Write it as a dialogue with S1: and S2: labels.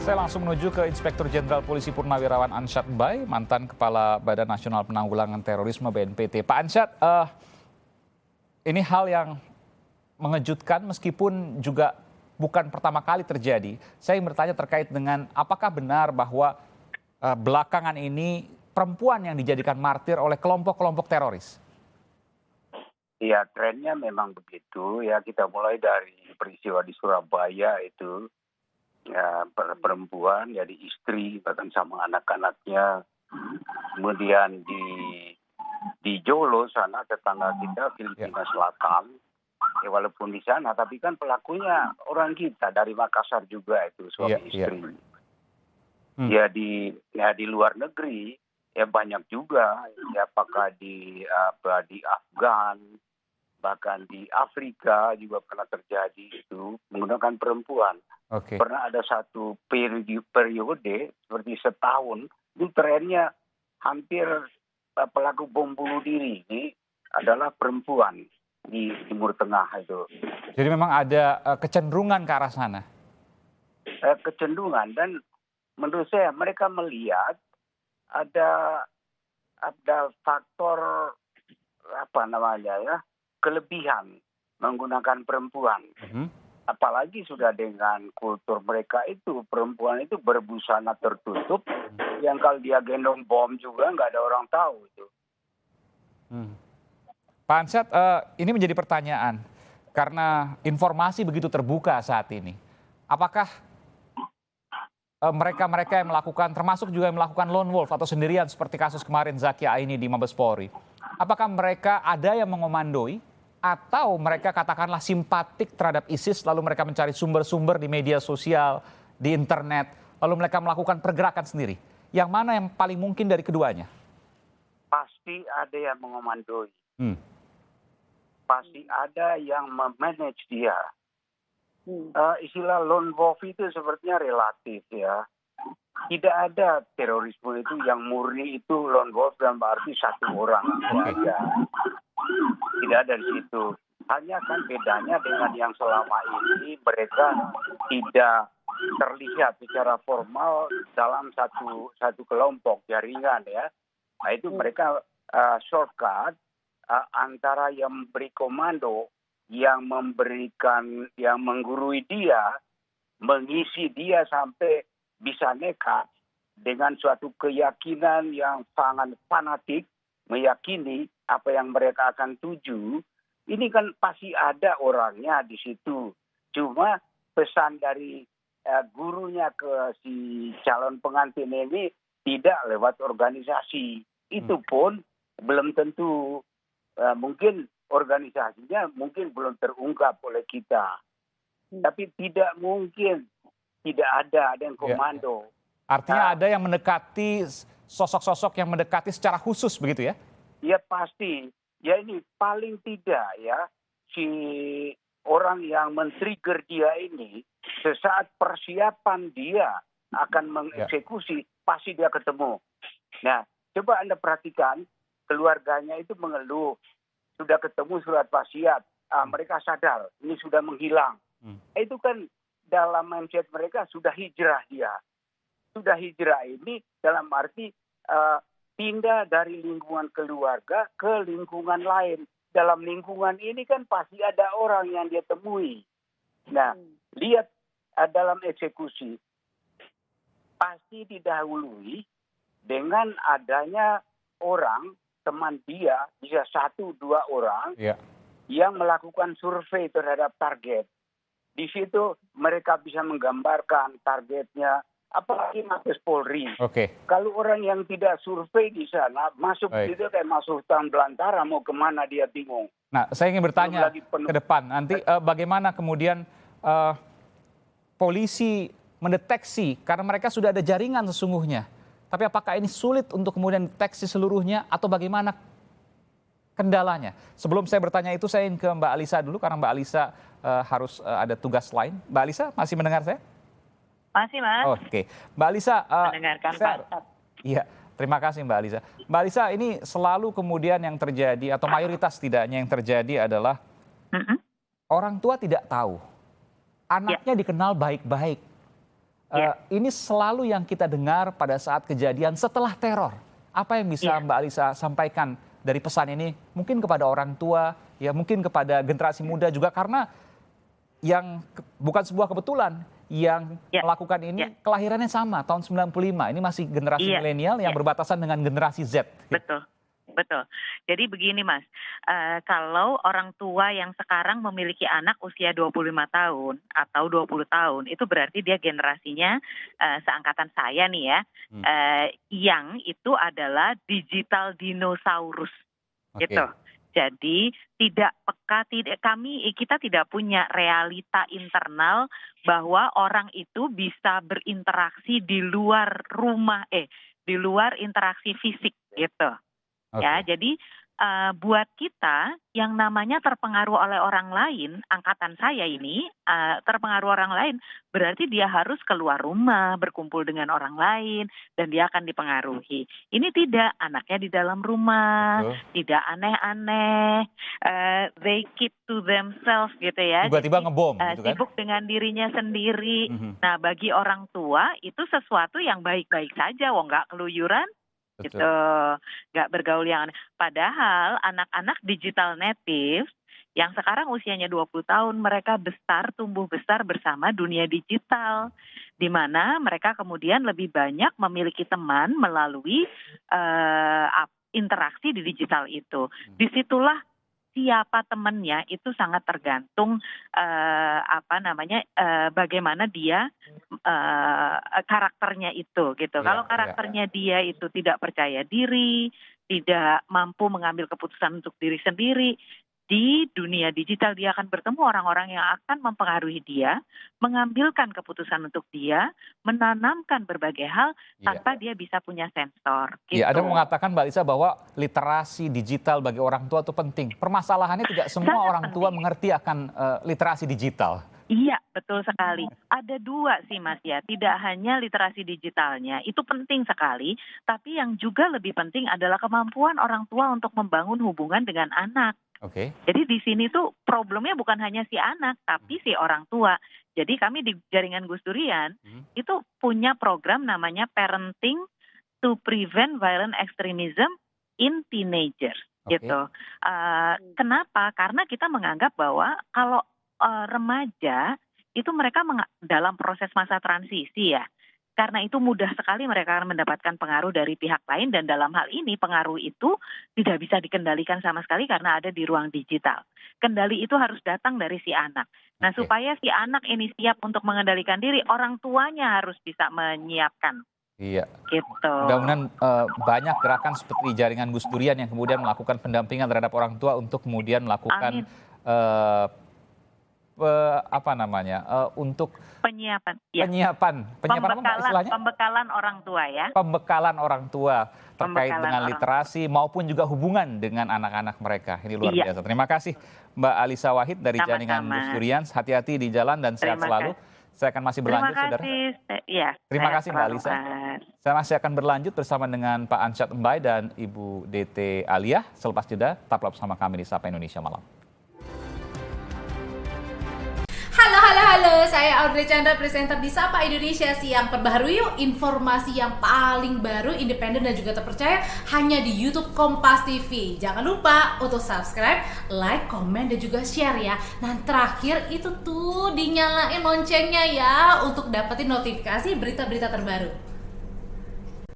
S1: Saya langsung menuju ke Inspektur Jenderal Polisi Purnawirawan Ansyad Bai, mantan Kepala Badan Nasional Penanggulangan Terorisme BNPT. Pak Ansyad, ini hal yang mengejutkan meskipun juga bukan pertama kali terjadi. Saya ingin bertanya terkait dengan apakah benar bahwa belakangan ini perempuan yang dijadikan martir oleh kelompok-kelompok teroris?
S2: Ya, trennya memang begitu. Ya, kita mulai dari peristiwa di Surabaya itu. Ya, perempuan, jadi istri, bahkan sama anak-anaknya. Kemudian di Jolo sana, tetangga kita, Filipina Selatan. Ya, walaupun di sana, tapi kan pelakunya orang kita, dari Makassar juga itu, suami istri. Ya, di luar negeri, ya banyak juga. Ya, apakah di Afgan, bahkan di Afrika juga pernah terjadi itu, menggunakan perempuan.
S1: Okay.
S2: Pernah ada satu periode seperti setahun, itu trennya hampir pelaku bom bunuh diri ini adalah perempuan di Timur Tengah itu.
S1: Jadi memang ada kecenderungan ke arah sana?
S2: Kecenderungan, dan menurut saya mereka melihat ada faktor kelebihan menggunakan perempuan. Apalagi sudah dengan kultur mereka itu, perempuan itu berbusana tertutup, yang kalau dia gendong bom juga nggak ada orang tahu itu.
S1: Pak Ansyad, ini menjadi pertanyaan karena informasi begitu terbuka saat ini. Apakah mereka-mereka yang melakukan, termasuk juga yang melakukan lone wolf atau sendirian seperti kasus kemarin Zaki Aini di Mabes Polri, apakah mereka ada yang mengomandoi? Atau mereka katakanlah simpatik terhadap ISIS, lalu mereka mencari sumber-sumber di media sosial, di internet, lalu mereka melakukan pergerakan sendiri. Yang mana yang paling mungkin dari keduanya?
S2: Pasti ada yang mengomandoi. Pasti ada yang memanage dia. Istilah lone wolf itu sepertinya relatif ya. Tidak ada terorisme itu yang murni itu lone wolf dan berarti satu orang saja. Tidak ada di situ. Hanya kan bedanya dengan yang selama ini mereka tidak terlihat secara formal dalam satu kelompok jaringan ya. Nah itu mereka shortcut antara yang memberi komando, yang memberikan, yang menggurui dia, mengisi dia sampai bisa nekat dengan suatu keyakinan yang sangat fanatik, meyakini apa yang mereka akan tuju. Ini kan pasti ada orangnya di situ. Cuma pesan dari gurunya ke si calon pengantin ini tidak lewat organisasi. Itu pun belum tentu, mungkin organisasinya mungkin belum terungkap oleh kita. Tapi tidak mungkin tidak ada yang komando.
S1: Artinya ada yang mendekati, sosok-sosok yang mendekati secara khusus begitu ya?
S2: Ya pasti. Ya ini paling tidak ya, si orang yang men-trigger dia ini, sesaat persiapan dia akan mengeksekusi, pasti dia ketemu. Nah, coba Anda perhatikan, keluarganya itu mengeluh, sudah ketemu surat wasiat, mereka sadar, ini sudah menghilang. Itu kan dalam mindset mereka sudah hijrah dia. Sudah hijrah ini dalam arti pindah dari lingkungan keluarga ke lingkungan lain. Dalam lingkungan ini kan pasti ada orang yang dia temui. Nah, lihat dalam eksekusi, pasti didahului dengan adanya orang, teman dia, bisa 1-2 orang, yang melakukan survei terhadap target. Di situ mereka bisa menggambarkan targetnya, apalagi Mabes Polri. Kalau orang yang tidak survei di sana, masuk itu kayak masuk hutan belantara, mau kemana dia bingung.
S1: Nah, saya ingin bertanya ke depan, nanti bagaimana kemudian polisi mendeteksi, karena mereka sudah ada jaringan sesungguhnya. Tapi apakah ini sulit untuk kemudian deteksi seluruhnya atau bagaimana kendalanya? Sebelum saya bertanya itu, saya ingin ke Mbak Alisa dulu, karena Mbak Alisa harus ada tugas lain. Mbak Alisa, masih mendengar saya?
S3: Masih, Mas.
S1: Oke. Mbak Alisa,
S3: mendengarkan Pak.
S1: Iya, terima kasih Mbak Alisa. Mbak Alisa, ini selalu kemudian yang terjadi, atau mayoritas tidaknya yang terjadi adalah orang tua tidak tahu. Anaknya dikenal baik-baik. Ini selalu yang kita dengar pada saat kejadian setelah teror. Apa yang bisa Mbak Alisa sampaikan dari pesan ini mungkin kepada orang tua, ya mungkin kepada generasi muda juga, karena yang bukan sebuah kebetulan yang melakukan ini kelahirannya sama tahun 95. Ini masih generasi milenial yang berbatasan dengan generasi Z.
S3: Betul. Betul. Jadi begini Mas, kalau orang tua yang sekarang memiliki anak usia 25 tahun atau 20 tahun, itu berarti dia generasinya seangkatan saya nih ya, yang itu adalah digital dinosaurus gitu. Jadi tidak peka, kita tidak punya realita internal bahwa orang itu bisa berinteraksi di luar rumah, di luar interaksi fisik gitu. Ya, jadi buat kita yang namanya terpengaruh oleh orang lain, angkatan saya ini terpengaruh orang lain, berarti dia harus keluar rumah, berkumpul dengan orang lain, dan dia akan dipengaruhi. Ini tidak, anaknya di dalam rumah, tidak aneh-aneh, they keep to themselves gitu ya.
S1: Tiba-tiba ngebom gitu kan?
S3: Sibuk dengan dirinya sendiri. Nah, bagi orang tua itu sesuatu yang baik-baik saja, wong nggak keluyuran. Gitu, nggak bergaul yang aneh. Padahal anak-anak digital native yang sekarang usianya 20 tahun, mereka tumbuh besar bersama dunia digital, di mana mereka kemudian lebih banyak memiliki teman melalui interaksi di digital itu. Disitulah siapa temannya itu sangat tergantung bagaimana dia karakternya itu gitu. Kalau karakternya dia itu tidak percaya diri, tidak mampu mengambil keputusan untuk diri sendiri, di dunia digital dia akan bertemu orang-orang yang akan mempengaruhi dia, mengambilkan keputusan untuk dia, menanamkan berbagai hal tanpa dia bisa punya sensor. Gitu.
S1: Ya, ada mengatakan Mbak Alisa bahwa literasi digital bagi orang tua itu penting. Permasalahannya tidak semua orang tua mengerti akan literasi digital.
S3: Iya, betul sekali. Ada dua sih Mas ya, tidak hanya literasi digitalnya, itu penting sekali, tapi yang juga lebih penting adalah kemampuan orang tua untuk membangun hubungan dengan anak. Jadi di sini tuh problemnya bukan hanya si anak, tapi si orang tua. Jadi kami di Jaringan Gus Durian itu punya program namanya Parenting to Prevent Violent Extremism in Teenagers. Gitu. Kenapa? Karena kita menganggap bahwa kalau remaja itu mereka dalam proses masa transisi ya. Karena itu mudah sekali mereka akan mendapatkan pengaruh dari pihak lain, dan dalam hal ini pengaruh itu tidak bisa dikendalikan sama sekali karena ada di ruang digital. Kendali itu harus datang dari si anak. Nah, supaya si anak ini siap untuk mengendalikan diri, orang tuanya harus bisa menyiapkan.
S1: Iya.
S3: Gitu.
S1: Mudah-mudahan banyak gerakan seperti Jaringan Gus Durian yang kemudian melakukan pendampingan terhadap orang tua untuk kemudian melakukan untuk penyiapan
S3: pembekalan orang tua ya.
S1: Pembekalan orang tua terkait dengan literasi maupun juga hubungan dengan anak-anak mereka. Ini luar biasa. Terima kasih Mbak Alisa Wahid dari Jaringan Gus Durian. Hati-hati di jalan dan sehat selalu. Saya akan masih berlanjut, saudara. Terima kasih Mbak Alisa. Saya masih akan berlanjut bersama dengan Pak Ansyad Mbae dan Ibu DT Alia. Selepas jeda, tetaplah bersama kami di Sapa Indonesia Malam.
S4: Halo, saya Audrey Chandra, presenter di Sapa Indonesia Siang. Perbaharui yuk informasi yang paling baru, independen dan juga terpercaya hanya di YouTube Kompas TV. Jangan lupa untuk subscribe, like, komen, dan juga share ya. Nah, terakhir itu tuh dinyalain loncengnya ya untuk dapetin notifikasi berita-berita terbaru.